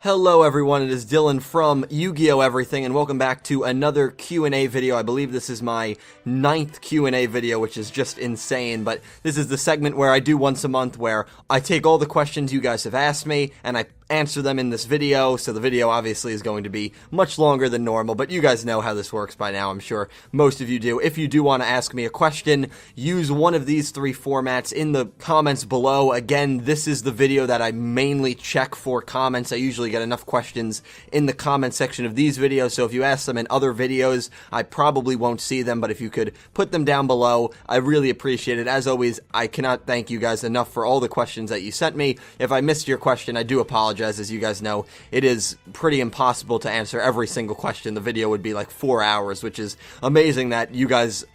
Hello everyone, it is Dylan from Yu-Gi-Oh! Everything, and welcome back to another Q&A video. I believe this is my 9th Q&A video, which is just insane, but this is the segment where I do once a month where I take all the questions you guys have asked me, and I answer them in this video, so the video obviously is going to be much longer than normal, but you guys know how this works by now, I'm sure most of you do. If you do want to ask me a question, use one of these three formats in the comments below. Again, this is the video that I mainly check for comments. I usually get enough questions in the comment section of these videos, so if you ask them in other videos, I probably won't see them, but if you could put them down below, I really appreciate it. As always, I cannot thank you guys enough for all the questions that you sent me. If I missed your question, I do apologize. As you guys know, it is pretty impossible to answer every single question. The video would be like 4 hours, which is amazing that you guys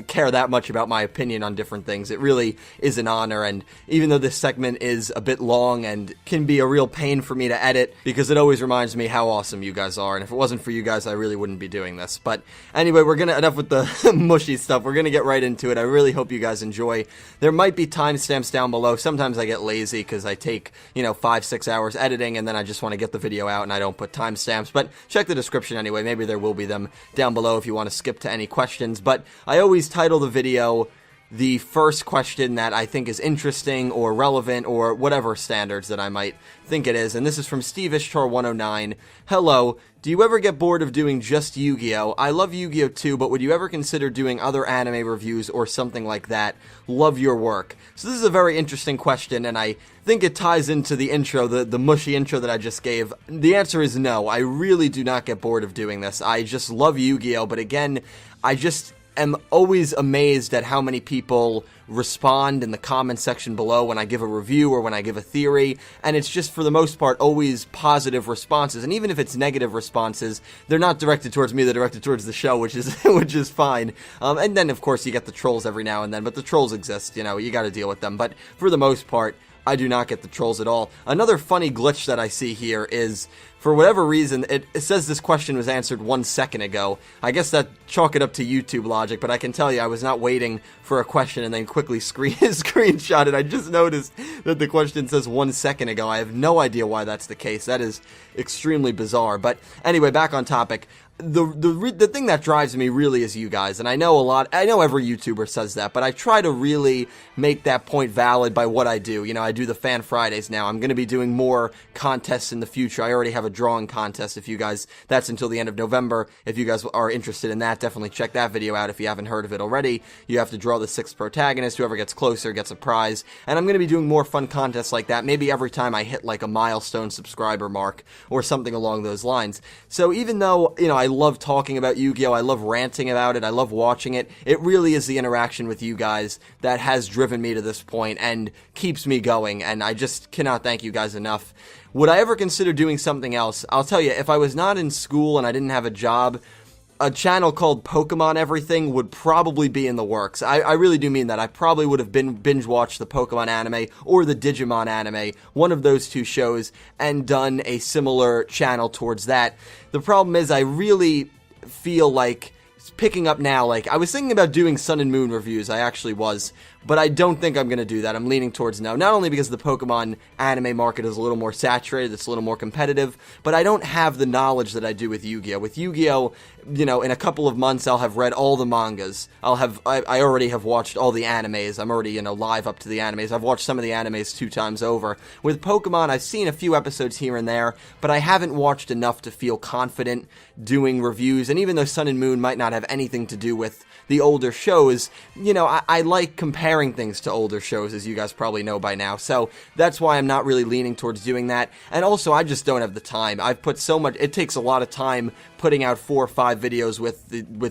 care that much about my opinion on different things. It really is an honor, and even though this segment is a bit long and can be a real pain for me to edit, because it always reminds me how awesome you guys are, and if it wasn't for you guys, I really wouldn't be doing this. But anyway, enough with the mushy stuff. We're gonna get right into it. I really hope you guys enjoy. There might be timestamps down below. Sometimes I get lazy because I take, 5-6 hours editing, and then I just want to get the video out and I don't put timestamps, but check the description anyway. Maybe there will be them down below if you want to skip to any questions. But I always title the video the first question that I think is interesting or relevant or whatever standards that I might think it is. And this is from Steve Ishtar 109. Hello, do you ever get bored of doing just Yu-Gi-Oh? I love Yu-Gi-Oh too, but would you ever consider doing other anime reviews or something like that? Love your work. So this is a very interesting question, and I think it ties into the intro, the mushy intro that I just gave. The answer is no. I really do not get bored of doing this. I just love Yu-Gi-Oh, but again, I just am always amazed at how many people respond in the comment section below when I give a review or when I give a theory, and it's just for the most part always positive responses. And even if it's negative responses, they're not directed towards me, they're directed towards the show, which is fine. And then of course you get the trolls every now and then, but the trolls exist, you gotta deal with them. But for the most part, I do not get the trolls at all. Another funny glitch that I see here is, for whatever reason, it says this question was answered 1 second ago. I guess that chalk it up to YouTube logic, but I can tell you I was not waiting for a question and then quickly screenshot it. I just noticed that the question says 1 second ago. I have no idea why that's the case. That is extremely bizarre. But anyway, back on topic. The thing that drives me really is you guys, and I know every YouTuber says that, but I try to really make that point valid by what I do. I do the Fan Fridays now. I'm going to be doing more contests in the future. I already have a drawing contest. If you guys, that's until the end of November. If you guys are interested in that, definitely check that video out if you haven't heard of it already. You have to draw the 6th protagonist. Whoever gets closer gets a prize, and I'm going to be doing more fun contests like that, maybe every time I hit like a milestone subscriber mark or something along those lines. So even though, I love talking about Yu-Gi-Oh! I love ranting about it, I love watching it, it really is the interaction with you guys that has driven me to this point and keeps me going, and I just cannot thank you guys enough. Would I ever consider doing something else? I'll tell you, if I was not in school and I didn't have a job, a channel called Pokemon Everything would probably be in the works. I really do mean that. I probably would have binge-watched the Pokemon anime or the Digimon anime, one of those two shows, and done a similar channel towards that. The problem is I really feel like picking up now, like, I was thinking about doing Sun and Moon reviews, I actually was, but I don't think I'm going to do that. I'm leaning towards no. Not only because the Pokemon anime market is a little more saturated, it's a little more competitive, but I don't have the knowledge that I do with Yu-Gi-Oh! With Yu-Gi-Oh!, in a couple of months, I'll have read all the mangas. I already have watched all the animes. I'm already, live up to the animes. I've watched some of the animes 2 times over. With Pokemon, I've seen a few episodes here and there, but I haven't watched enough to feel confident doing reviews, and even though Sun and Moon might not have anything to do with the older shows, I like comparing things to older shows, as you guys probably know by now, so that's why I'm not really leaning towards doing that. And also, I just don't have the time. I've put so much, it takes a lot of time putting out 4 or 5 videos with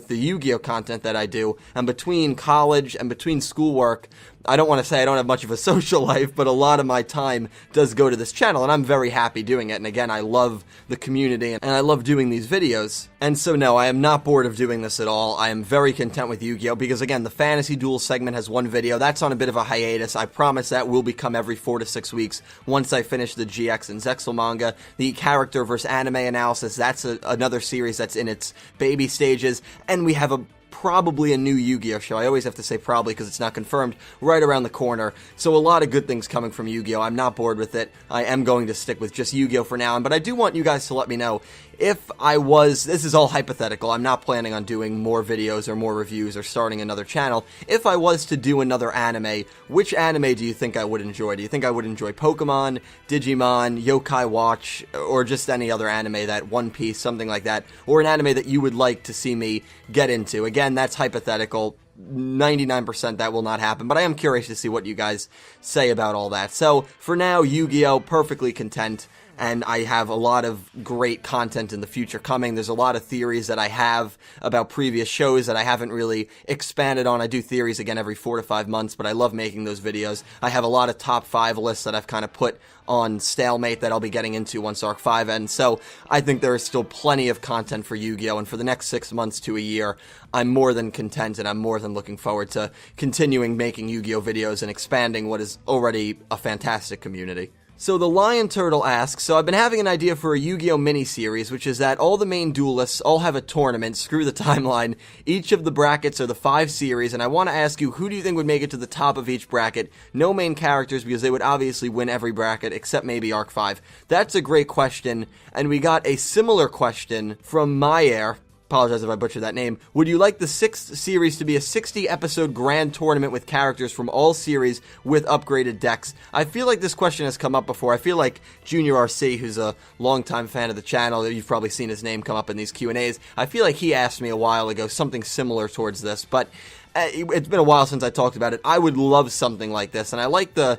the Yu-Gi-Oh! Content that I do, and between college and between schoolwork, I don't want to say I don't have much of a social life, but a lot of my time does go to this channel, and I'm very happy doing it. And again, I love the community, and I love doing these videos. And so no, I am not bored of doing this at all. I am very content with Yu-Gi-Oh! Because again, the Fantasy Duel segment has 1 video. That's on a bit of a hiatus. I promise that will become every 4 to 6 weeks once I finish the GX and Zexal manga. The character versus anime analysis, that's another series that's in its baby stages, and we have a probably a new Yu-Gi-Oh show. I always have to say probably because it's not confirmed, right around the corner. So a lot of good things coming from Yu-Gi-Oh. I'm not bored with it. I am going to stick with just Yu-Gi-Oh for now, but I do want you guys to let me know if I was, this is all hypothetical, I'm not planning on doing more videos or more reviews or starting another channel. If I was to do another anime, which anime do you think I would enjoy? Do you think I would enjoy Pokemon, Digimon, Yokai Watch, or just any other anime, that One Piece, something like that, or an anime that you would like to see me get into? Again, that's hypothetical. 99% that will not happen, but I am curious to see what you guys say about all that. So, for now, Yu-Gi-Oh! Perfectly content, and I have a lot of great content in the future coming. There's a lot of theories that I have about previous shows that I haven't really expanded on. I do theories again every 4 to 5 months, but I love making those videos. I have a lot of top 5 lists that I've kind of put on stalemate that I'll be getting into once Arc 5 ends, so I think there is still plenty of content for Yu-Gi-Oh! And for the next 6 months to a year, I'm more than content and I'm more than looking forward to continuing making Yu-Gi-Oh! Videos and expanding what is already a fantastic community. So the Lion Turtle asks, so I've been having an idea for a Yu-Gi-Oh! Mini-series, which is that all the main duelists all have a tournament, screw the timeline, each of the brackets are the 5 series, and I want to ask you, who do you think would make it to the top of each bracket? No main characters, because they would obviously win every bracket, except maybe Arc 5. That's a great question, and we got a similar question from Mayer. Apologize if I butchered that name. Would you like the 6th series to be a 60-episode grand tournament with characters from all series with upgraded decks? I feel like this question has come up before. I feel like Junior RC, who's a longtime fan of the channel, you've probably seen his name come up in these Q&As, I feel like he asked me a while ago something similar towards this, but it's been a while since I talked about it. I would love something like this, and I like the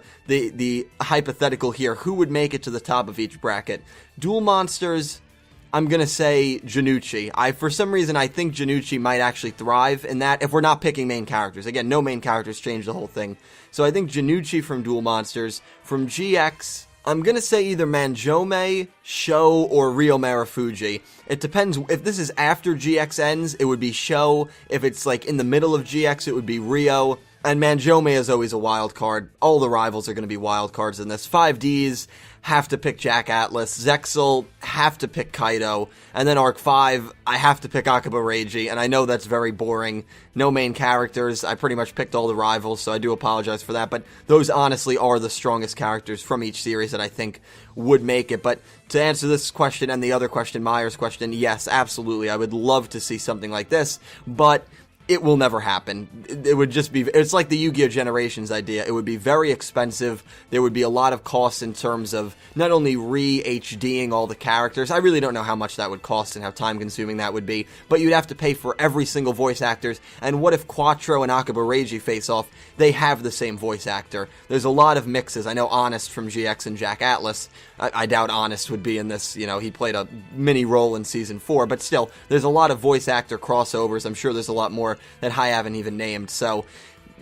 hypothetical here. Who would make it to the top of each bracket? Duel Monsters, I'm going to say Janucci. For some reason, I think Janucci might actually thrive in that, if we're not picking main characters. Again, no main characters change the whole thing. So I think Janucci from Duel Monsters. From GX, I'm going to say either Manjome, Sho, or Ryo Marufuji. It depends. If this is after GX ends, it would be Sho. If it's like in the middle of GX, it would be Ryo. And Manjome is always a wild card. All the rivals are going to be wild cards in this. 5Ds have to pick Jack Atlas. Zexal have to pick Kaido. And then Arc 5, I have to pick Akiba Reiji. And I know that's very boring. No main characters. I pretty much picked all the rivals, so I do apologize for that. But those honestly are the strongest characters from each series that I think would make it. But to answer this question and the other question, Myers' question, yes, absolutely. I would love to see something like this. But it will never happen. It would just be, it's like the Yu-Gi-Oh! Generations idea. It would be very expensive. There would be a lot of costs in terms of not only re-HDing all the characters. I really don't know how much that would cost and how time-consuming that would be, but you'd have to pay for every single voice actors. And what if Quattro and Akiba Reiji face off? They have the same voice actor. There's a lot of mixes. I know Honest from GX and Jack Atlas. I doubt Honest would be in this. You know, he played a mini role in Season 4, but still, there's a lot of voice actor crossovers. I'm sure there's a lot more that I haven't even named, so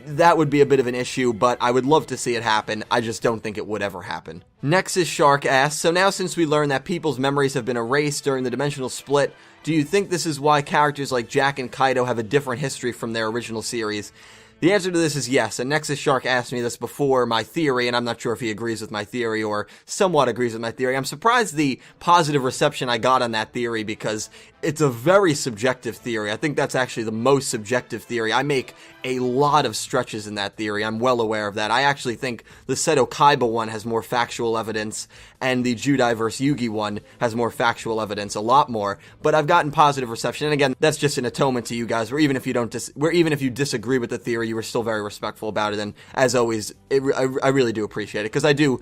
that would be a bit of an issue, but I would love to see it happen. I just don't think it would ever happen. Nexus Shark asks, so now since we learned that people's memories have been erased during the dimensional split, do you think this is why characters like Jack and Kaido have a different history from their original series? The answer to this is yes, and Nexus Shark asked me this before my theory, and I'm not sure if he agrees with my theory or somewhat agrees with my theory. I'm surprised the positive reception I got on that theory because it's a very subjective theory. I think that's actually the most subjective theory. I make a lot of stretches in that theory. I'm well aware of that. I actually think the Seto Kaiba one has more factual evidence, and the Judai vs. Yugi one has more factual evidence, a lot more. But I've gotten positive reception, and again, that's just an atonement to you guys. Where even if you disagree with the theory, you were still very respectful about it. And as always, I really do appreciate it because I do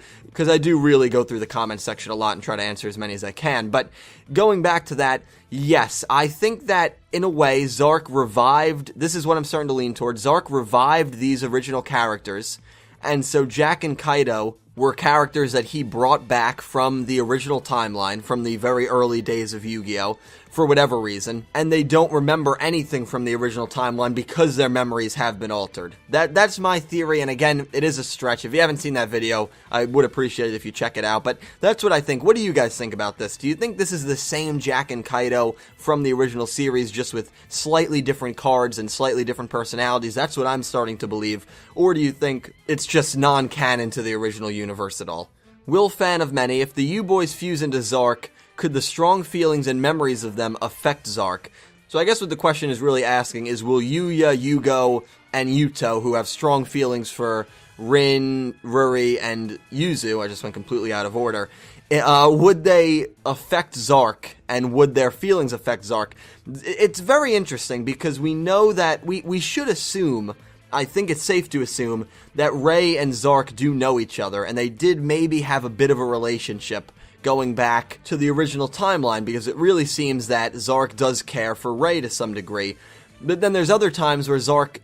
really go through the comment section a lot and try to answer as many as I can. But going back to that, yes, I think that in a way, Zark revived, this is what I'm starting to lean towards, Zark revived these original characters, and so Jack and Kaido were characters that he brought back from the original timeline, from the very early days of Yu-Gi-Oh!, for whatever reason, and they don't remember anything from the original timeline because their memories have been altered. That's my theory, and again, it is a stretch. If you haven't seen that video, I would appreciate it if you check it out, but that's what I think. What do you guys think about this? Do you think this is the same Jack and Kaido from the original series, just with slightly different cards and slightly different personalities? That's what I'm starting to believe. Or do you think it's just non-canon to the original universe at all? Will Fan of Many, if the U-Boys fuse into Zark, could the strong feelings and memories of them affect Zark? So I guess what the question is really asking is, will Yuya, Yugioh, and Yuto, who have strong feelings for Rin, Ruri, and Yuzu, I just went completely out of order, would they affect Zark, and would their feelings affect Zark? It's very interesting, because we know that we should assume, I think it's safe to assume, that Rei and Zark do know each other, and they did maybe have a bit of a relationship going back to the original timeline, because it really seems that Zark does care for Rei to some degree. But then there's other times where Zark,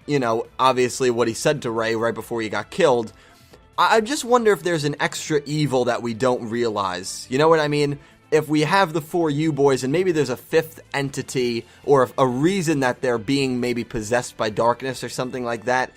obviously what he said to Rei right before he got killed, I just wonder if there's an extra evil that we don't realize. You know what I mean? If we have the 4 U-boys and maybe there's a 5th entity or a reason that they're being maybe possessed by darkness or something like that,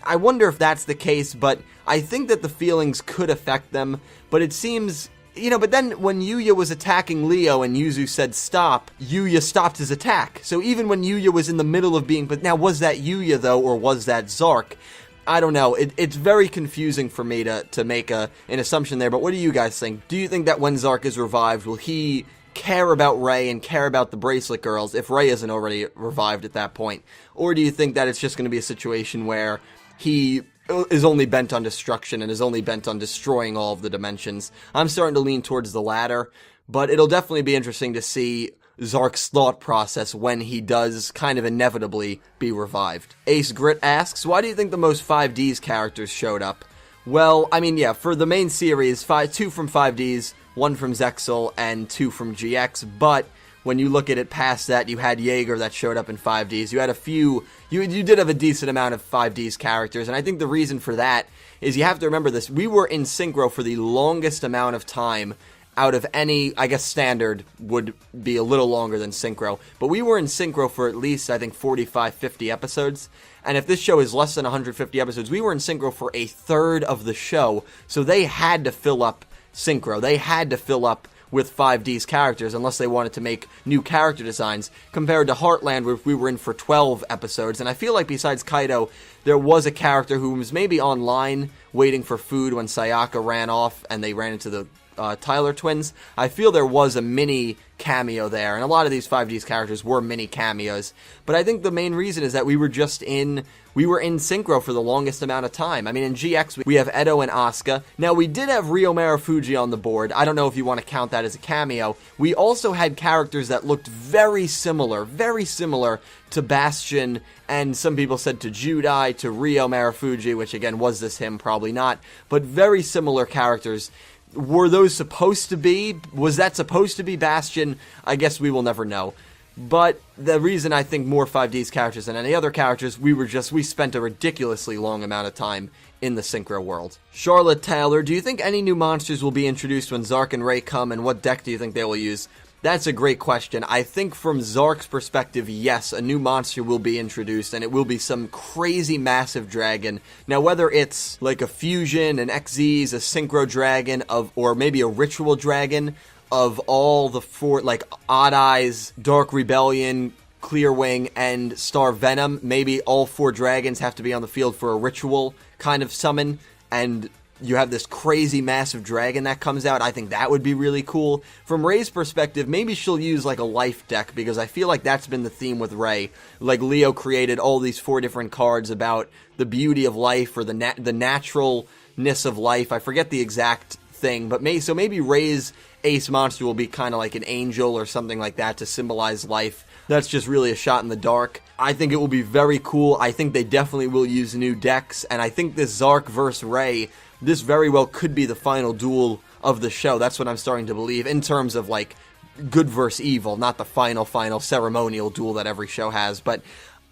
I wonder if that's the case, but I think that the feelings could affect them, but it seems... but then when Yuya was attacking Leo and Yuzu said stop, Yuya stopped his attack. So even when Yuya was in the middle of being... But now, was that Yuya, though, or was that Zark? I don't know. It's very confusing for me to make an assumption there, but what do you guys think? Do you think that when Zark is revived, will he care about Rei and care about the Bracelet Girls, if Rei isn't already revived at that point? Or do you think that it's just going to be a situation where he is only bent on destruction and is only bent on destroying all of the dimensions? I'm starting to lean towards the latter, but it'll definitely be interesting to see Zark's thought process when he does kind of inevitably be revived. Ace Grit asks, why do you think the most 5Ds characters showed up? Well, I mean, yeah, for the main series, 2 from 5Ds, 1 from Zexal, and 2 from GX, but when you look at it past that, you had Jaeger that showed up in 5Ds. You had a few... You did have a decent amount of 5Ds characters, and I think the reason for that is you have to remember this. We were in Synchro for the longest amount of time out of any... I guess Standard would be a little longer than Synchro, but we were in Synchro for at least, I think, 45, 50 episodes, and if this show is less than 150 episodes, we were in Synchro for a third of the show, so they had to fill up Synchro. They had to fill up with 5D's characters, unless they wanted to make new character designs, compared to Heartland, where we were in for 12 episodes. And I feel like besides Kaido, there was a character who was maybe online waiting for food when Sayaka ran off and they ran into the Tyler twins. I feel there was a mini cameo there, and a lot of these 5D's characters were mini cameos. But I think the main reason is that we were in Synchro for the longest amount of time. I mean, in GX, we have Edo and Asuka. Now, we did have Ryo Marufuji on the board. I don't know if you want to count that as a cameo. We also had characters that looked very similar to Bastion, and some people said to Judai, to Ryo Marufuji, which again, was this him? Probably not. But very similar characters. Were those supposed to be? Was that supposed to be Bastion? I guess we will never know. But the reason I think more 5D's characters than any other characters, we spent a ridiculously long amount of time in the Synchro world. Charlotte Taylor, do you think any new monsters will be introduced when Zark and Rei come, and what deck do you think they will use? That's a great question. I think from Zark's perspective, yes, a new monster will be introduced, and it will be some crazy massive dragon. Now, whether it's like a fusion, an XZ's, a Synchro dragon, or maybe a ritual dragon of all the 4, like Odd Eyes, Dark Rebellion, Clearwing, and Star Venom, maybe all 4 dragons have to be on the field for a ritual kind of summon, and you have this crazy massive dragon that comes out. I think that would be really cool. From Rei's perspective, maybe she'll use like a life deck, because I feel like that's been the theme with Rei. Like Leo created all these 4 different cards about the beauty of life, or the naturalness of life. I forget the exact thing, but maybe Rei's ace monster will be kind of like an angel or something like that to symbolize life. That's just really a shot in the dark. I think it will be very cool. I think they definitely will use new decks, and I think this Zark vs. Rei, this very well could be the final duel of the show. That's what I'm starting to believe, in terms of like good versus evil, not the final ceremonial duel that every show has. But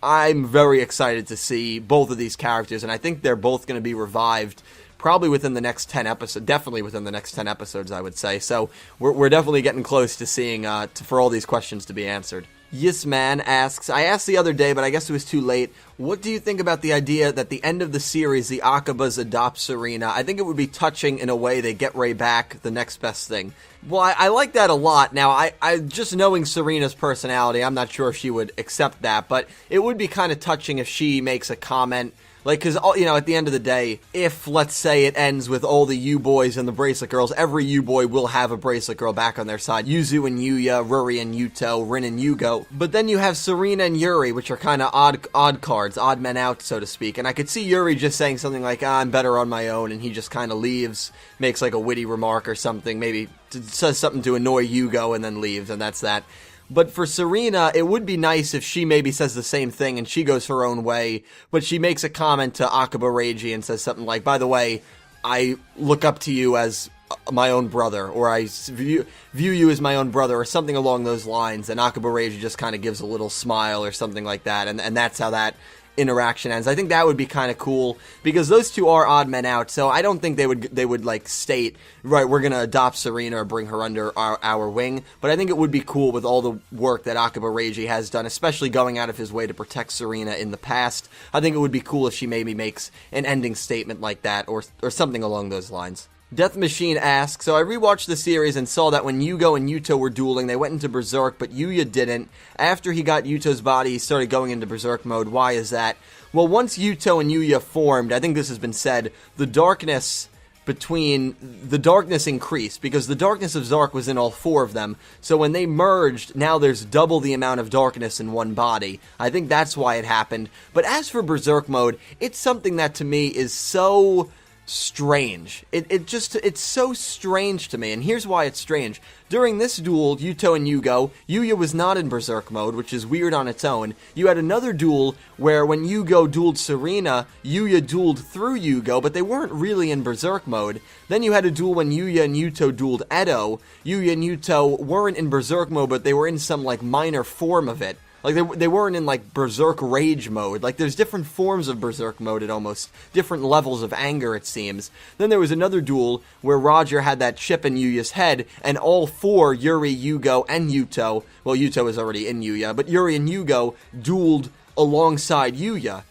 I'm very excited to see both of these characters, and I think they're both going to be revived probably within the next 10 episodes, definitely within the next 10 episodes, I would say. So we're definitely getting close to seeing, for all these questions to be answered. Yes Man asks, I asked the other day, but I guess it was too late, what do you think about the idea that the end of the series, the Akabas adopt Serena? I think it would be touching in a way they get Rei back, the next best thing. Well, I like that a lot. Now, I just knowing Serena's personality, I'm not sure if she would accept that, but it would be kind of touching if she makes a comment Like, because, you know, at the end of the day, if, let's say, it ends with all the U-boys and the Bracelet Girls, every U-boy will have a Bracelet Girl back on their side. Yuzu and Yuya, Ruri and Yuto, Rin and Yugioh. But then you have Serena and Yuri, which are kind of odd cards, odd men out, so to speak. And I could see Yuri just saying something like, I'm better on my own, and he just kind of leaves, makes like a witty remark or something, maybe says something to annoy Yugioh and then leaves, and that's that. But for Serena, it would be nice if she maybe says the same thing and she goes her own way, but she makes a comment to Akiba Reiji and says something like, by the way, I look up to you as my own brother, or I view you as my own brother, or something along those lines, and Akiba Reiji just kind of gives a little smile or something like that, and that's how that interaction ends. I think that would be kind of cool, because those two are odd men out, so I don't think they would like state, right, we're gonna adopt Serena or bring her under our wing, but I think it would be cool with all the work that Akiba Reiji has done, especially going out of his way to protect Serena in the past. I think it would be cool if she maybe makes an ending statement like that, or something along those lines. Death Machine asks, so I rewatched the series and saw that when Yugioh and Yuto were dueling, they went into Berserk, but Yuya didn't. After he got Yuto's body, he started going into Berserk mode. Why is that? Well, once Yuto and Yuya formed, I think this has been said, the darkness increased, because the darkness of Zark was in all four of them. So when they merged, now there's double the amount of darkness in one body. I think that's why it happened. But as for Berserk mode, it's something that to me is so strange. It's so strange to me, and here's why it's strange. During this duel, Yuto and Yugioh, Yuya was not in Berserk mode, which is weird on its own. You had another duel where when Yugioh dueled Serena, Yuya dueled through Yugioh, but they weren't really in Berserk mode. Then you had a duel when Yuya and Yuto dueled Edo. Yuya and Yuto weren't in Berserk mode, but they were in some, like, minor form of it. Like, they weren't in, like, Berserk Rage mode. Like, there's different forms of Berserk mode at almost different levels of anger, it seems. Then there was another duel where Roger had that chip in Yuya's head, and all four, Yuri, Yugioh, and Yuto, well, Yuto was already in Yuya, but Yuri and Yugioh dueled alongside Yuya.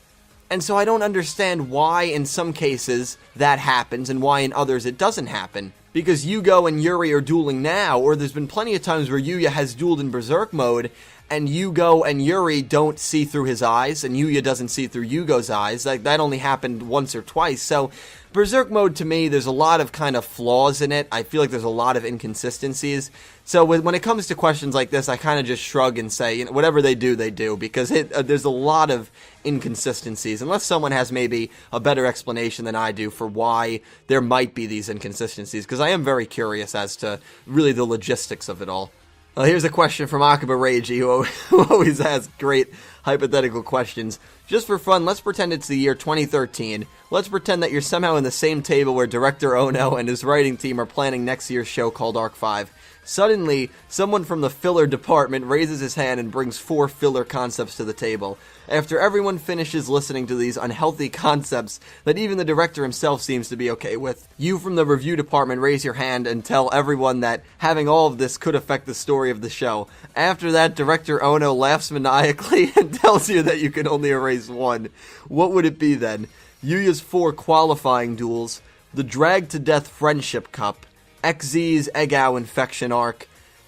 And so I don't understand why in some cases that happens, and why in others it doesn't happen. Because Yugioh and Yuri are dueling now, or there's been plenty of times where Yuya has dueled in Berserk mode, and Yugioh and Yuri don't see through his eyes, and Yuya doesn't see through Yugioh's eyes. Like, that only happened once or twice. So, Berserk mode, to me, there's a lot of kind of flaws in it. I feel like there's a lot of inconsistencies. So, when it comes to questions like this, I kind of just shrug and say, you know, whatever they do, because there's a lot of inconsistencies. Unless someone has maybe a better explanation than I do for why there might be these inconsistencies, because I am very curious as to really the logistics of it all. Well, here's a question from Akiba Reiji, who always asks great hypothetical questions. Just for fun, let's pretend it's the year 2013. Let's pretend that you're somehow in the same table where director Ono and his writing team are planning next year's show called Arc 5. Suddenly, someone from the filler department raises his hand and brings 4 filler concepts to the table. After everyone finishes listening to these unhealthy concepts that even the director himself seems to be okay with, you from the review department raise your hand and tell everyone that having all of this could affect the story of the show. After that, director Ono laughs maniacally and tells you that you can only erase 1. What would it be then? Yuya's 4 qualifying duels, the Drag to Death Friendship Cup, XZ's Egao Infection Arc,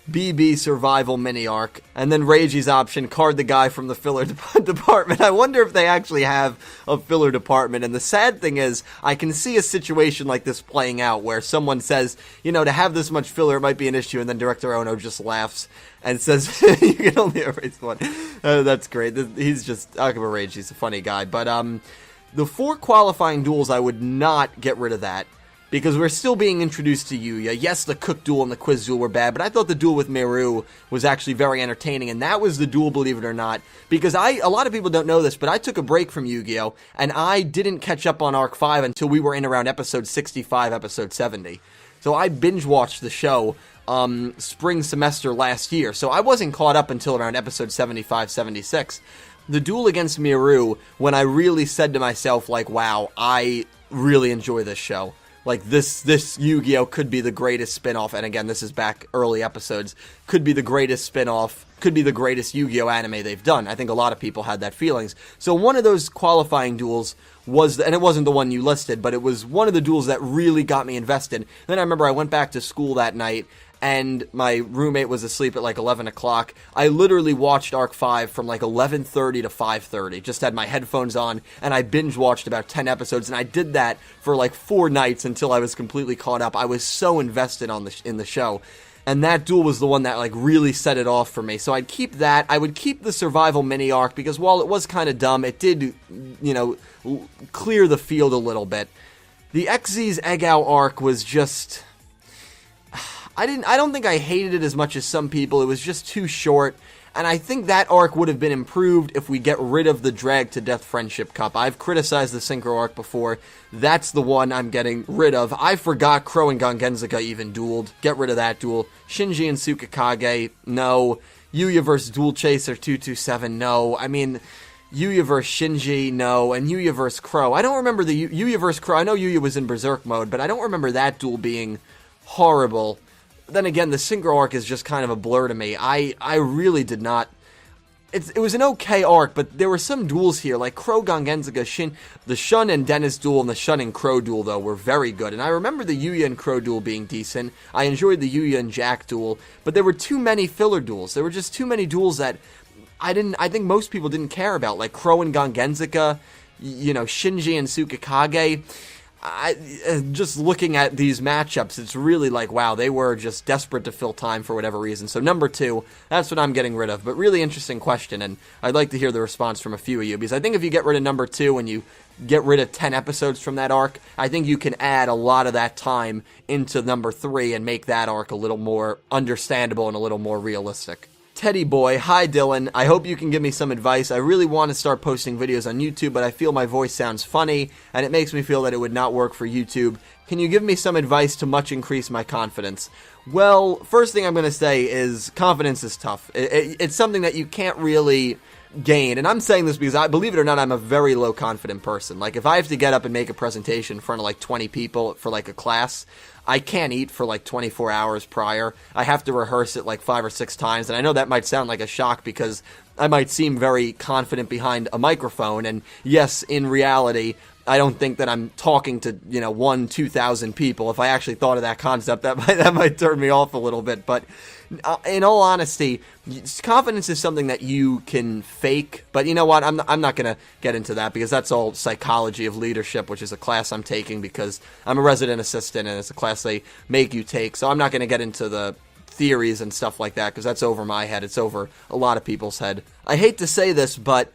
BB Survival Mini Arc, and then Reiji's option, card the guy from the filler department. I wonder if they actually have a filler department, and the sad thing is, I can see a situation like this playing out, where someone says, you know, to have this much filler it might be an issue, and then Director Ono just laughs and says, you can only erase 1. That's great. He's just, Akiba Reiji's a funny guy, but the 4 qualifying duels, I would not get rid of that. Because we're still being introduced to Yuya. Yes, the Cook duel and the Quiz duel were bad, but I thought the duel with Miru was actually very entertaining, and that was the duel, believe it or not. Because a lot of people don't know this, but I took a break from Yu-Gi-Oh! And I didn't catch up on Arc 5 until we were in around episode 65, episode 70. So I binge-watched the show spring semester last year, so I wasn't caught up until around episode 75, 76. The duel against Miru, when I really said to myself, like, wow, I really enjoy this show. Like, this Yu-Gi-Oh! Could be the greatest spin-off, and again, this is back early episodes, could be the greatest spin-off, could be the greatest Yu-Gi-Oh! Anime they've done. I think a lot of people had that feelings. So one of those qualifying duels was, and it wasn't the one you listed, but it was one of the duels that really got me invested. Then I remember I went back to school that night, and my roommate was asleep at like 11 o'clock, I literally watched Arc 5 from like 11:30 to 5:30. Just had my headphones on, and I binge-watched about 10 episodes, and I did that for like 4 nights until I was completely caught up. I was so invested in the show. And that duel was the one that like really set it off for me. So I'd keep that. I would keep the survival mini arc because while it was kind of dumb, it did, clear the field a little bit. The XZ's Eggow arc was just... I don't think I hated it as much as some people. It was just too short. And I think that arc would have been improved if we get rid of the Drag to Death Friendship Cup. I've criticized the Synchro arc before. That's the one I'm getting rid of. I forgot Crow and Gongenzuka even dueled. Get rid of that duel. Shinji and Tsukikage, no. Yuya vs. Duel Chaser 227, no. I mean, Yuya vs. Shinji, no. And Yuya vs. Crow. I don't remember the Yuya vs. Crow. I know Yuya was in Berserk mode, but I don't remember that duel being horrible. Then again, the Synchro arc is just kind of a blur to me. I really did not... It was an okay arc, but there were some duels here, like Crow Gongenzuka, the Shun and Dennis duel and the Shun and Crow duel, though, were very good. And I remember the Yuya and Crow duel being decent. I enjoyed the Yuya and Jack duel, but there were too many filler duels. There were just too many duels that I think most people didn't care about, like Crow and Gongenzuka, Shinji and Tsukikage. Just looking at these matchups, it's really like, wow, they were just desperate to fill time for whatever reason. So number 2, that's what I'm getting rid of. But really interesting question, and I'd like to hear the response from a few of you, because I think if you get rid of number 2 and you get rid of 10 episodes from that arc, I think you can add a lot of that time into number 3 and make that arc a little more understandable and a little more realistic. Teddy Boy, hi Dylan, I hope you can give me some advice. I really want to start posting videos on YouTube, but I feel my voice sounds funny, and it makes me feel that it would not work for YouTube. Can you give me some advice to much increase my confidence? Well, first thing I'm going to say is confidence is tough. It's something that you can't really gain, and I'm saying this because, believe it or not, I'm a very low confident person. Like, if I have to get up and make a presentation in front of like 20 people for like a class, I can't eat for like 24 hours prior. I have to rehearse it like 5 or 6 times, and I know that might sound like a shock because I might seem very confident behind a microphone, and yes, in reality, I don't think that I'm talking to, 2,000 people. If I actually thought of that concept, that might turn me off a little bit, but in all honesty, confidence is something that you can fake, but you know what, I'm not going to get into that because that's all psychology of leadership, which is a class I'm taking because I'm a resident assistant and it's a class they make you take, so I'm not going to get into the theories and stuff like that because that's over my head. It's over a lot of people's head. I hate to say this, but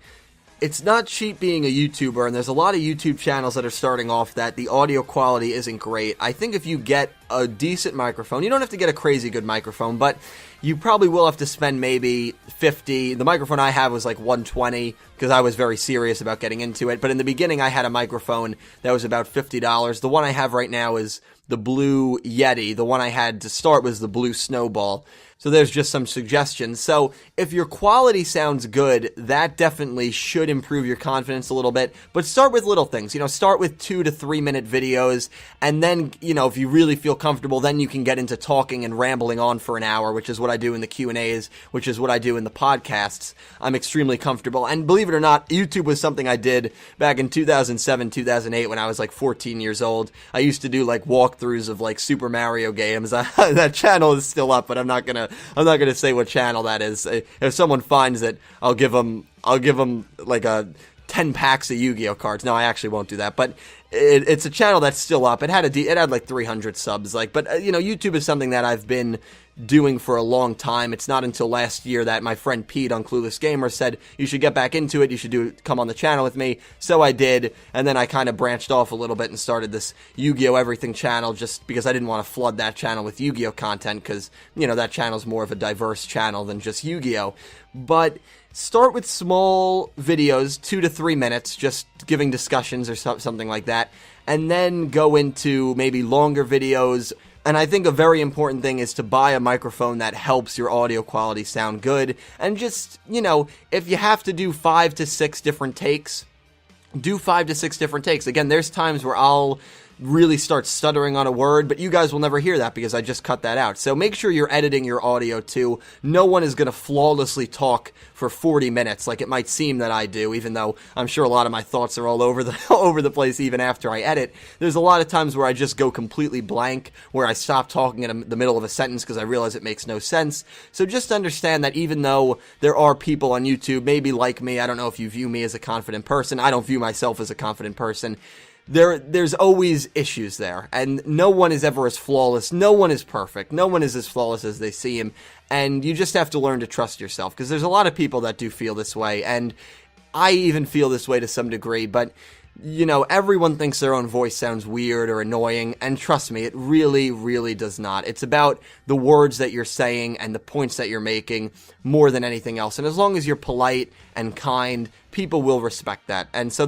it's not cheap being a YouTuber, and there's a lot of YouTube channels that are starting off that the audio quality isn't great. I think if you get a decent microphone, you don't have to get a crazy good microphone, but you probably will have to spend maybe $50. The microphone I have was like $120 because I was very serious about getting into it, but in the beginning I had a microphone that was about $50. The one I have right now is the Blue Yeti. The one I had to start was the Blue Snowball. So there's just some suggestions. So if your quality sounds good, that definitely should improve your confidence a little bit. But start with little things. Start with 2 to 3 minute videos. And then, if you really feel comfortable, then you can get into talking and rambling on for an hour, which is what I do in the Q&As, which is what I do in the podcasts. I'm extremely comfortable. And believe it or not, YouTube was something I did back in 2007, 2008 when I was like 14 years old. I used to do like walkthroughs of like Super Mario games. That channel is still up, but I'm not gonna say what channel that is. If someone finds it, I'll give them like 10 packs of Yu-Gi-Oh cards. No, I actually won't do that. But it's a channel that's still up. It had like 300 subs. But YouTube is something that I've been doing for a long time. It's not until last year that my friend Pete on Clueless Gamer said, you should get back into it, you should come on the channel with me. So I did, and then I kind of branched off a little bit and started this Yu-Gi-Oh! Everything channel just because I didn't want to flood that channel with Yu-Gi-Oh! Content because, that channel's more of a diverse channel than just Yu-Gi-Oh! But start with small videos, 2 to 3 minutes, just giving discussions or something like that, and then go into maybe longer videos. And I think a very important thing is to buy a microphone that helps your audio quality sound good. And just, if you have to do 5 to 6 different takes, do 5 to 6 different takes. Again, there's times where I'll really start stuttering on a word, but you guys will never hear that because I just cut that out. So make sure you're editing your audio too. No one is going to flawlessly talk for 40 minutes like it might seem that I do, even though I'm sure a lot of my thoughts are all over the over the place even after I edit. There's a lot of times where I just go completely blank, where I stop talking in the middle of a sentence because I realize it makes no sense. So just understand that even though there are people on YouTube, maybe like me, I don't know if you view me as a confident person, I don't view myself as a confident person, there's always issues there, and no one is ever as flawless, no one is perfect, no one is as flawless as they seem, and you just have to learn to trust yourself, because there's a lot of people that do feel this way, and I even feel this way to some degree, but you know, everyone thinks their own voice sounds weird or annoying, and trust me, it really, really does not. It's about the words that you're saying and the points that you're making more than anything else. And as long as you're polite and kind, people will respect that. And so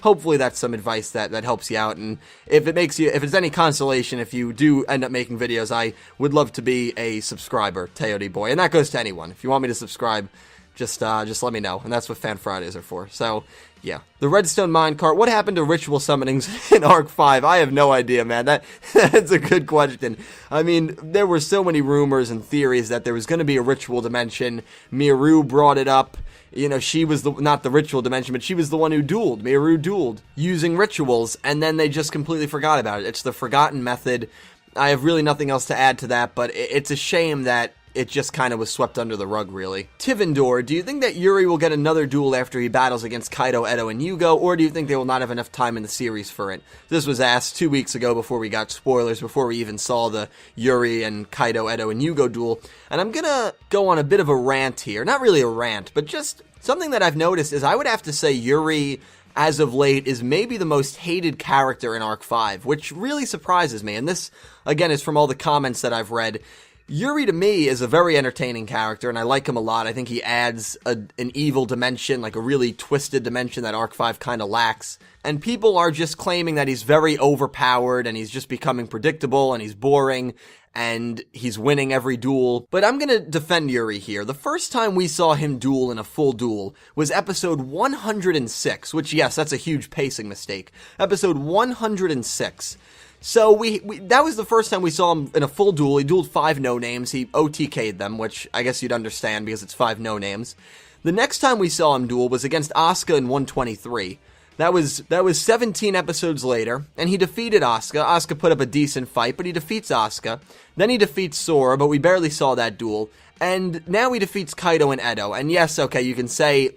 hopefully that's some advice that helps you out. And if it's any consolation, if you do end up making videos, I would love to be a subscriber, Teody Boy. And that goes to anyone. If you want me to subscribe, just let me know. And that's what Fan Fridays are for. So, yeah. The Redstone Minecart. What happened to ritual summonings in Arc 5? I have no idea, man. That's a good question. I mean, there were so many rumors and theories that there was going to be a ritual dimension. Miru brought it up. You know, she was not the ritual dimension, but she was the one who dueled. Miru dueled using rituals, and then they just completely forgot about it. It's the forgotten method. I have really nothing else to add to that, but it's a shame that it just kind of was swept under the rug, really. Tivendor, do you think that Yuri will get another duel after he battles against Kaido, Edo, and Yugioh, or do you think they will not have enough time in the series for it? This was asked 2 weeks ago before we got spoilers, before we even saw the Yuri and Kaido, Edo, and Yugioh duel, and I'm gonna go on a bit of a rant here. Not really a rant, but just something that I've noticed is I would have to say Yuri, as of late, is maybe the most hated character in Arc 5, which really surprises me, and this, again, is from all the comments that I've read. Yuri, to me, is a very entertaining character, and I like him a lot. I think he adds an evil dimension, like a really twisted dimension that Arc 5 kind of lacks. And people are just claiming that he's very overpowered, and he's just becoming predictable, and he's boring, and he's winning every duel. But I'm gonna defend Yuri here. The first time we saw him duel in a full duel was episode 106, which, yes, that's a huge pacing mistake. Episode 106. So that was the first time we saw him in a full duel. He dueled 5 no-names. He OTK'd them, which I guess you'd understand because it's 5 no-names. The next time we saw him duel was against Asuka in 123. That was 17 episodes later, and he defeated Asuka. Asuka put up a decent fight, but he defeats Asuka. Then he defeats Sora, but we barely saw that duel. And now he defeats Kaido and Edo. And yes, okay, you can say,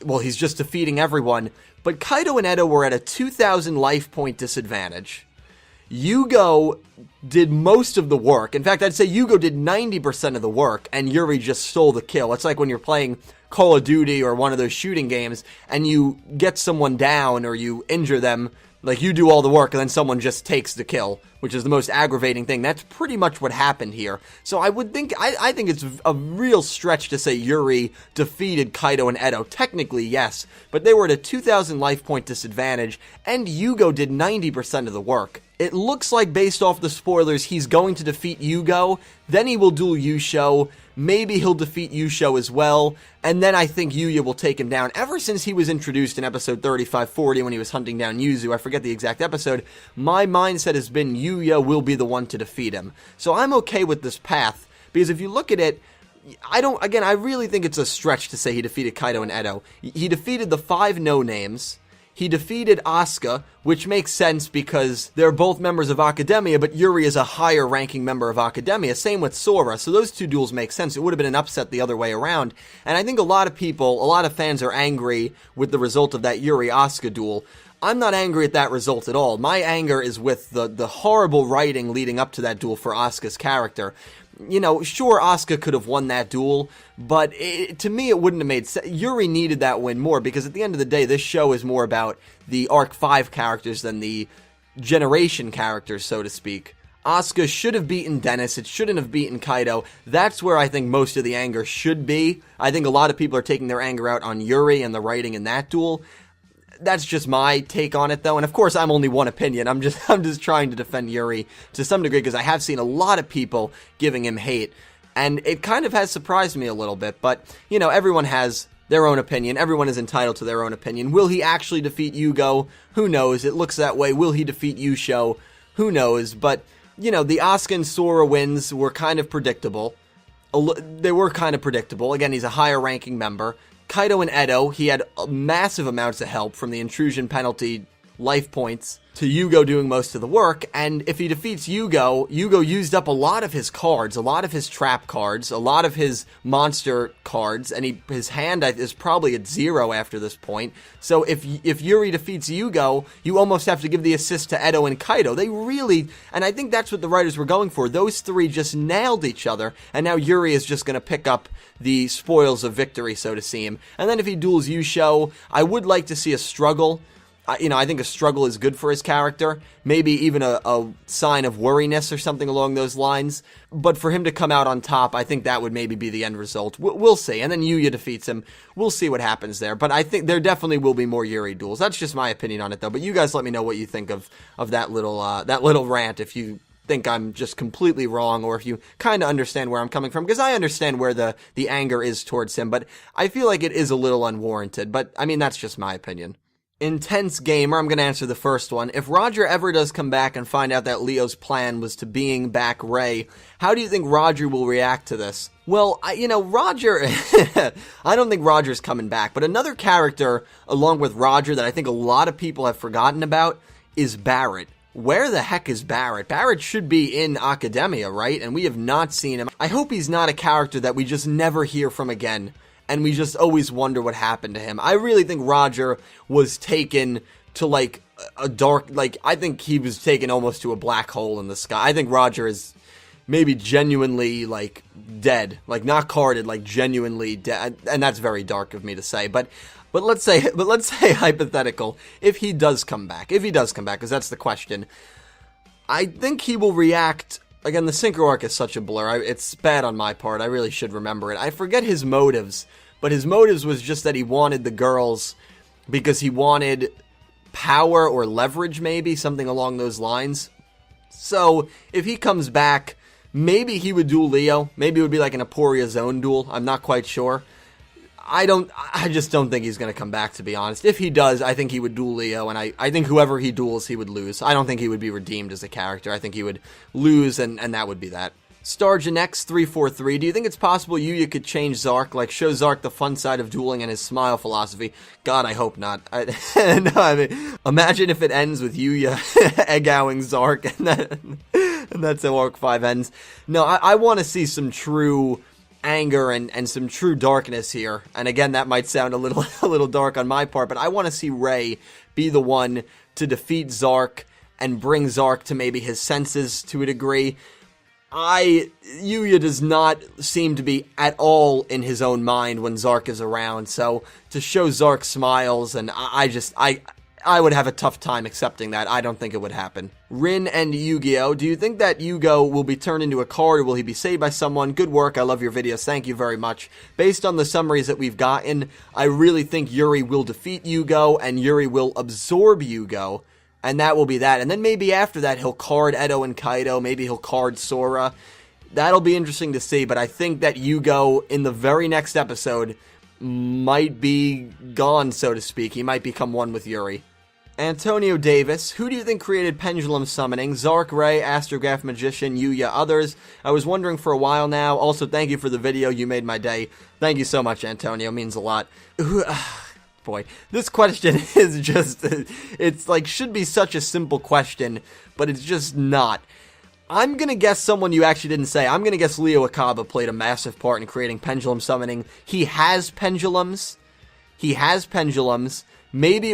well, he's just defeating everyone. But Kaido and Edo were at a 2,000 life point disadvantage. Yugioh did most of the work. In fact, I'd say Yugioh did 90% of the work, and Yuri just stole the kill. It's like when you're playing Call of Duty or one of those shooting games, and you get someone down or you injure them, like you do all the work, and then someone just takes the kill, which is the most aggravating thing. That's pretty much what happened here. So I think it's a real stretch to say Yuri defeated Kaido and Edo. Technically, yes, but they were at a 2,000 life point disadvantage, and Yugioh did 90% of the work. It looks like, based off the spoilers, he's going to defeat Yugioh, then he will duel Yusho, maybe he'll defeat Yusho as well, and then I think Yuya will take him down. Ever since he was introduced in episode 3540 when he was hunting down Yuzu, I forget the exact episode, my mindset has been Yuya will be the one to defeat him. So I'm okay with this path, because if you look at it, I really think it's a stretch to say he defeated Kaido and Edo. He defeated the 5 no-names. He defeated Asuka, which makes sense because they're both members of Academia, but Yuri is a higher ranking member of Academia. Same with Sora, so those 2 duels make sense. It would have been an upset the other way around. And I think a lot of fans are angry with the result of that Yuri-Asuka duel. I'm not angry at that result at all. My anger is with the horrible writing leading up to that duel for Asuka's character. You know, sure, Asuka could have won that duel, but to me it wouldn't have made sense. Yuri needed that win more, because at the end of the day, this show is more about the Arc 5 characters than the Generation characters, so to speak. Asuka should have beaten Dennis. It shouldn't have beaten Kaido. That's where I think most of the anger should be. I think a lot of people are taking their anger out on Yuri and the writing in that duel. That's just my take on it, though, and of course I'm only one opinion. I'm just trying to defend Yuri to some degree, because I have seen a lot of people giving him hate, and it kind of has surprised me a little bit, but, you know, everyone has their own opinion. Everyone is entitled to their own opinion. Will he actually defeat Yugioh? Who knows? It looks that way. Will he defeat Yugioh? Who knows? But, you know, the Asuka and Sora wins were kind of predictable. They were kind of predictable. Again, he's a higher ranking member. Kaido and Edo, he had massive amounts of help from the intrusion penalty life points to Yugioh doing most of the work, and if he defeats Yugioh, Yugioh used up a lot of his cards, a lot of his trap cards, a lot of his monster cards, and his hand is probably at 0 after this point. So if Yuri defeats Yugioh, you almost have to give the assist to Edo and Kaido. They really, and I think that's what the writers were going for. Those three just nailed each other, and now Yuri is just going to pick up the spoils of victory, so to seem. And then if he duels Yugioh, I would like to see a struggle. You know, I think a struggle is good for his character. Maybe even a sign of worriness or something along those lines. But for him to come out on top, I think that would maybe be the end result. We'll see. And then Yuya defeats him. We'll see what happens there. But I think there definitely will be more Yuri duels. That's just my opinion on it, though. But you guys let me know what you think of that little rant. If you think I'm just completely wrong, or if you kind of understand where I'm coming from, because I understand where the anger is towards him. But I feel like it is a little unwarranted. But, I mean, that's just my opinion. Intense Gamer, I'm going to answer the first one. If Roger ever does come back and find out that Leo's plan was to being back Ray, how do you think Roger will react to this? Well, Roger, I don't think Roger's coming back, but another character along with Roger that I think a lot of people have forgotten about is Barrett. Where the heck is Barrett? Barrett should be in Academia, right? And we have not seen him. I hope he's not a character that we just never hear from again, and we just always wonder what happened to him. I really think Roger was taken to, like, a dark, like, I think he was taken almost to a black hole in the sky. I think Roger is maybe genuinely, like, dead. Like, not carded, like, genuinely dead. And that's very dark of me to say. But let's say hypothetical, if he does come back, because that's the question, I think he will react. Again, the Synchro arc is such a blur. It's bad on my part. I really should remember it. I forget his motives, but his motives was just that he wanted the girls because he wanted power or leverage, maybe, something along those lines. So, if he comes back, maybe he would duel Leo. Maybe it would be like an Aporia Zone duel. I'm not quite sure. I just don't think he's going to come back, to be honest. If he does, I think he would duel Leo, and I think whoever he duels, he would lose. I don't think he would be redeemed as a character. I think he would lose, and that would be that. StarGenex343, do you think it's possible Yuya could change Zark, like show Zark the fun side of dueling and his smile philosophy? God, I hope not. No, I mean, imagine if it ends with Yuya egg-owing Zark, and that's how Arc 5 ends. No, I want to see some true anger and some true darkness here. And again, that might sound a little dark on my part, but I want to see Ray be the one to defeat Zark and bring Zark to maybe his senses to a degree. Yuya does not seem to be at all in his own mind when Zark is around, so to show Zark smiles, and I would have a tough time accepting that. I don't think it would happen. Rin and Yugioh, do you think that Yugioh will be turned into a card, or will he be saved by someone? Good work, I love your videos, thank you very much. Based on the summaries that we've gotten, I really think Yuri will defeat Yugioh, and Yuri will absorb Yugioh, and that will be that. And then maybe after that, he'll card Edo and Kaido, maybe he'll card Sora. That'll be interesting to see, but I think that Yugioh, in the very next episode, might be gone, so to speak. He might become one with Yuri. Antonio Davis, who do you think created pendulum summoning? Zark, Ray, Astrograph Magician, Yuya, others? I was wondering for a while now. Also, thank you for the video. You made my day. Thank you so much, Antonio. It means a lot. Boy, this question is just, it's like, should be such a simple question, but it's just not. I'm gonna guess someone you actually didn't say. I'm gonna guess Leo Akaba played a massive part in creating pendulum summoning. He has pendulums. Maybe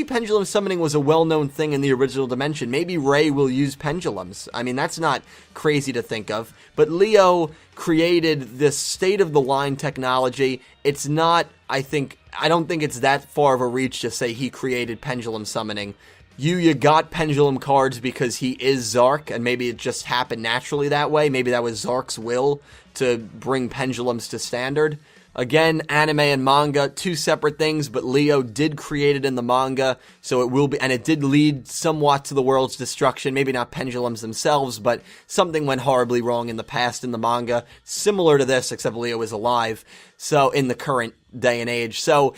pendulum summoning was a well-known thing in the original dimension. Maybe Ray will use pendulums. I mean, that's not crazy to think of. But Leo created this state-of-the-line technology. It's not, I don't think it's that far of a reach to say he created pendulum summoning. Yuya got pendulum cards because he is Zark, and maybe it just happened naturally that way. Maybe that was Zark's will to bring pendulums to standard. Again, anime and manga, two separate things, but Leo did create it in the manga, so it will be, and it did lead somewhat to the world's destruction. Maybe not pendulums themselves, but something went horribly wrong in the past in the manga, similar to this, except Leo is alive, so in the current day and age. So,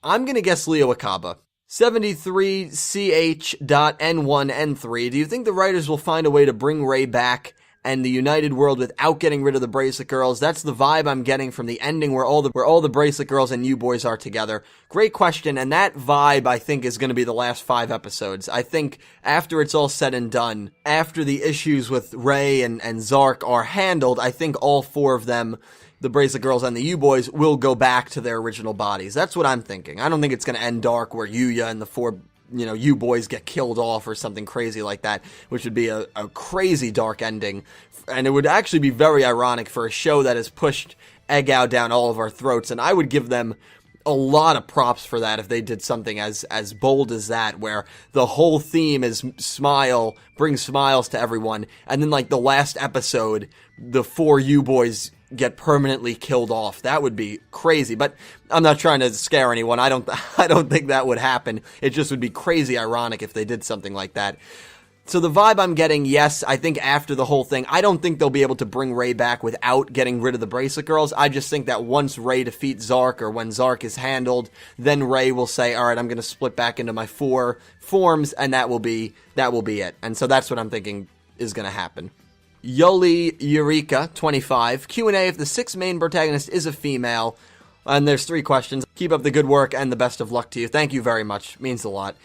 I'm gonna guess Leo Akaba. 73CH.N1N3, do you think the writers will find a way to bring Rei back and the united world without getting rid of the Bracelet Girls? That's the vibe I'm getting from the ending where all the Bracelet Girls and you boys are together. Great question, and that vibe I think is going to be the last 5 episodes. I think after it's all said and done, after the issues with Rei and Zark are handled, I think all 4 of them, the Bracelet Girls and the U-Boys, will go back to their original bodies. That's what I'm thinking. I don't think it's going to end dark where Yuya and the 4 you-boys get killed off or something crazy like that, which would be a crazy dark ending. And it would actually be very ironic for a show that has pushed Yugioh down all of our throats, and I would give them a lot of props for that if they did something as bold as that, where the whole theme is smile, bring smiles to everyone, and then like the last episode, the 4 U-Boys get permanently killed off. That would be crazy, but I'm not trying to scare anyone. I don't think that would happen. It just would be crazy ironic if they did something like that. So the vibe I'm getting, yes, I think after the whole thing, I don't think they'll be able to bring Rei back without getting rid of the Bracelet Girls. I just think that once Rei defeats Zark, or when Zark is handled, then Rei will say, alright, I'm going to split back into my 4 forms, and that will be it. And so that's what I'm thinking is going to happen. Yoli Eureka, 25. Q&A if the 6th main protagonist is a female. And there's 3 questions. Keep up the good work and the best of luck to you. Thank you very much. Means a lot.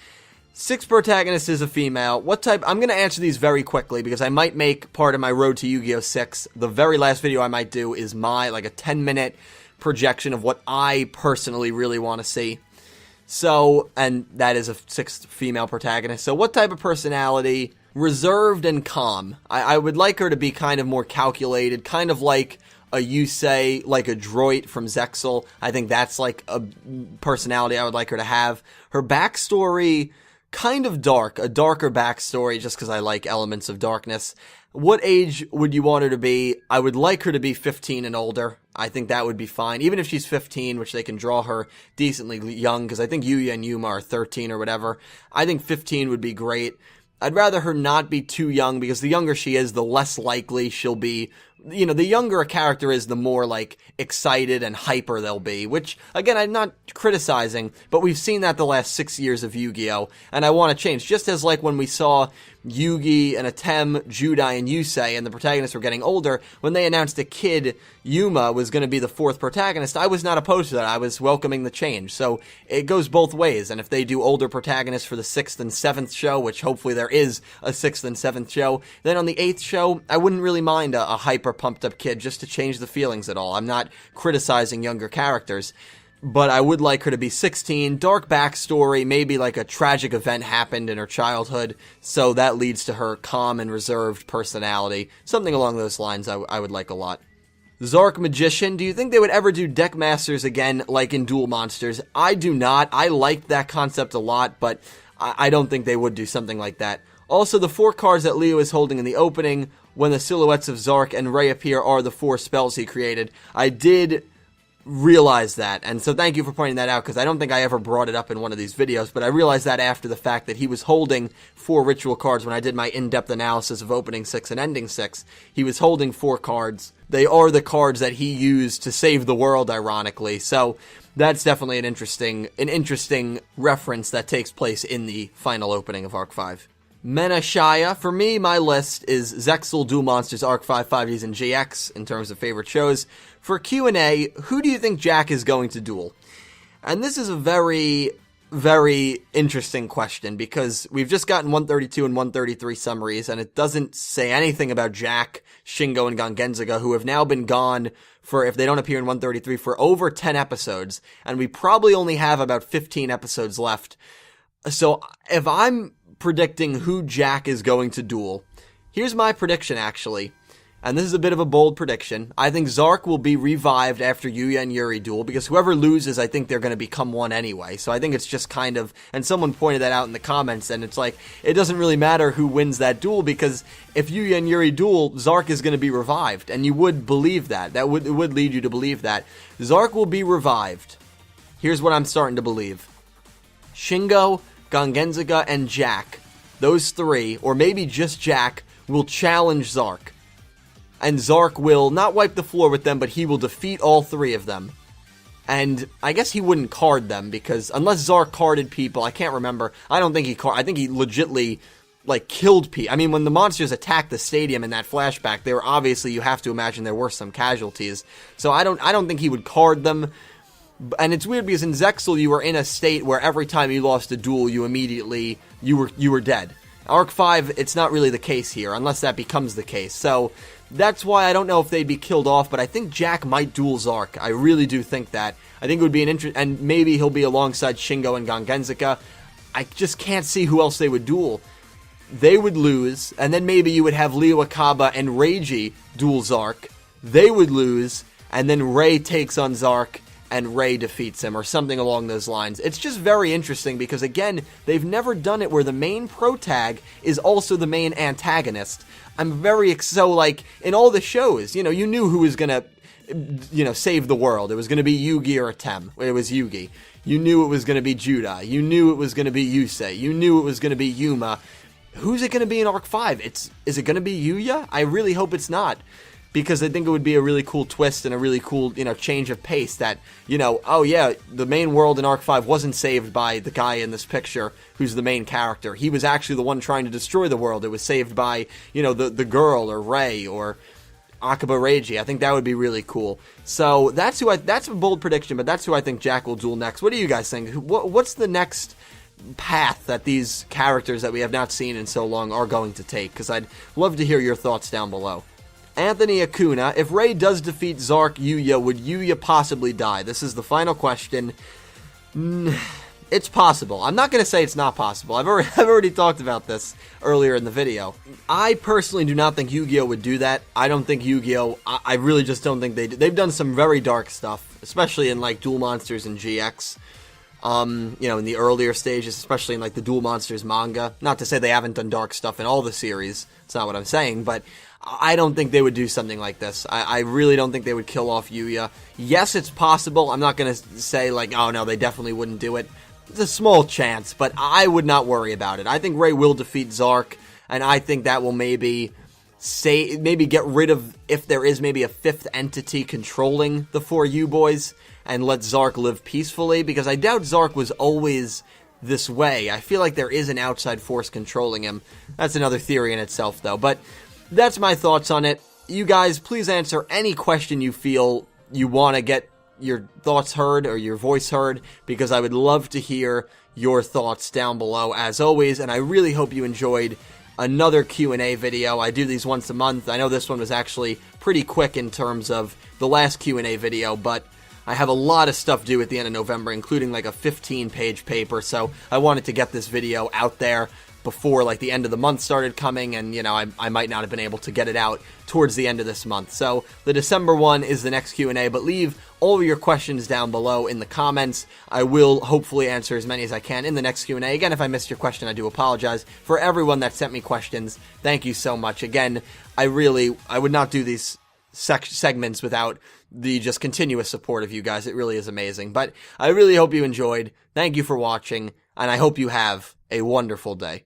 6th protagonist is a female. What type? I'm going to answer these very quickly because I might make part of my Road to Yu-Gi-Oh! 6. The very last video I might do is my, like a 10-minute projection of what I personally really want to see. So, and that is a 6th female protagonist. So what type of personality? Reserved and calm. I would like her to be kind of more calculated, kind of like a Yusei, like a Droid from Zexal. I think that's like a personality I would like her to have. Her backstory, kind of dark, a darker backstory just because I like elements of darkness. What age would you want her to be? I would like her to be 15 and older. I think that would be fine. Even if she's 15, which they can draw her decently young, because I think Yuya and Yuma are 13 or whatever. I think 15 would be great. I'd rather her not be too young, because the younger she is, the less likely she'll be. You know, the younger a character is, the more, like, excited and hyper they'll be. Which, again, I'm not criticizing, but we've seen that the last 6 years of Yu-Gi-Oh! And I want to change. Just as, like, when we saw Yugi and Atem, Judai, and Yusei, and the protagonists were getting older, when they announced a kid, Yuma, was going to be the 4th protagonist, I was not opposed to that. I was welcoming the change. So, it goes both ways, and if they do older protagonists for the 6th and 7th show, which hopefully there is a 6th and 7th show, then on the 8th show, I wouldn't really mind a hyper pumped up kid just to change the feelings at all. I'm not criticizing younger characters. But I would like her to be 16, dark backstory, maybe like a tragic event happened in her childhood, so that leads to her calm and reserved personality. Something along those lines I would like a lot. Zark Magician, do you think they would ever do Deck Masters again, like in Duel Monsters? I do not. I liked that concept a lot, but I don't think they would do something like that. Also, the 4 cards that Leo is holding in the opening, when the silhouettes of Zark and Rei appear, are the 4 spells he created. I did realize that, and so thank you for pointing that out, because I don't think I ever brought it up in one of these videos, but I realized that after the fact that he was holding 4 ritual cards when I did my in-depth analysis of opening 6 and ending 6. He was holding 4 cards. They are the cards that he used to save the world, ironically, so that's definitely an interesting reference that takes place in the final opening of Arc 5. Menashaya, for me, my list is Zexal, Duel Monsters, Arc 5, 5Ds, and GX in terms of favorite shows. For Q&A, who do you think Jack is going to duel? And this is a very, very interesting question, because we've just gotten 132 and 133 summaries, and it doesn't say anything about Jack, Shingo, and Gangenzaga, who have now been gone for, if they don't appear in 133, for over 10 episodes, and we probably only have about 15 episodes left. So, if I'm predicting who Jack is going to duel, here's my prediction, actually. and this is a bit of a bold prediction, I think Zark will be revived after Yuya and Yuri duel, because whoever loses, I think they're going to become one anyway. So I think it's just kind of, and someone pointed that out in the comments, and it's like, it doesn't really matter who wins that duel, because if Yuya and Yuri duel, Zark is going to be revived, and you would believe that. It would lead you to believe that. Zark will be revived. Here's what I'm starting to believe. Shingo, Gongenzaga, and Jack, those three, or maybe just Jack, will challenge Zark. And Zark will not wipe the floor with them, but he will defeat all three of them. And I guess he wouldn't card them, because unless Zark carded people, I can't remember. I don't think he I think he legitly, like, killed people. I mean, when the monsters attacked the stadium in that flashback, they were obviously, you have to imagine there were some casualties. So I don't think he would card them. And it's weird because in Zexal you were in a state where every time you lost a duel, you immediately, you were dead. Arc 5, it's not really the case here, unless that becomes the case. So that's why I don't know if they'd be killed off, but I think Jack might duel Zark. I really do think that. I think it would be an and maybe he'll be alongside Shingo and Gongenzaga. I just can't see who else they would duel. They would lose, and then maybe you would have Leo Akaba and Reiji duel Zark. They would lose, and then Rei takes on Zark, and Rei defeats him, or something along those lines. It's just very interesting, because again, they've never done it where the main protag is also the main antagonist. I'm so, like, in all the shows, you know, you knew who was gonna, you know, save the world. It was gonna be Yugi or Tem. It was Yugi. You knew it was gonna be Judah. You knew it was gonna be Yusei. You knew it was gonna be Yuma. Who's it gonna be in Arc 5? Is it gonna be Yuya? I really hope it's not. Because I think it would be a really cool twist and a really cool, you know, change of pace that, you know, oh yeah, the main world in Arc 5 wasn't saved by the guy in this picture who's the main character. He was actually the one trying to destroy the world. It was saved by, you know, the girl or Rei or Akaba Reiji. I think that would be really cool. So that's a bold prediction, but that's who I think Jack will duel next. What do you guys think? What's the next path that these characters that we have not seen in so long are going to take? Because I'd love to hear your thoughts down below. Anthony Acuna, if Rei does defeat Zark Yuya, would Yuya possibly die? This is the final question. It's possible. I'm not going to say it's not possible. I've already talked about this earlier in the video. I personally do not think Yugioh would do that. I don't think Yugioh, I really just don't think they've done some very dark stuff, especially in, like, Duel Monsters and GX. You know, in the earlier stages, especially in, like, the Duel Monsters manga. Not to say they haven't done dark stuff in all the series. That's not what I'm saying, but I don't think they would do something like this. I really don't think they would kill off Yuya. Yes, it's possible. I'm not going to say, like, oh no, they definitely wouldn't do it. It's a small chance, but I would not worry about it. I think Rei will defeat Zark, and I think that will maybe get rid of, if there is maybe a fifth entity controlling the 4U boys, and let Zark live peacefully, because I doubt Zark was always this way. I feel like there is an outside force controlling him. That's another theory in itself, though, but that's my thoughts on it. You guys, please answer any question you feel you want to get your thoughts heard or your voice heard, because I would love to hear your thoughts down below as always, and I really hope you enjoyed another Q&A video. I do these once a month. I know this one was actually pretty quick in terms of the last Q&A video, but I have a lot of stuff due at the end of November, including like a 15-page paper, so I wanted to get this video out there before, like, the end of the month started coming, and, you know, I might not have been able to get it out towards the end of this month. So the December one is the next Q&A, but leave all of your questions down below in the comments. I will hopefully answer as many as I can in the next Q&A. Again, if I missed your question, I do apologize. For everyone that sent me questions, thank you so much. Again, I would not do these segments without the just continuous support of you guys. It really is amazing. But I really hope you enjoyed. Thank you for watching, and I hope you have a wonderful day.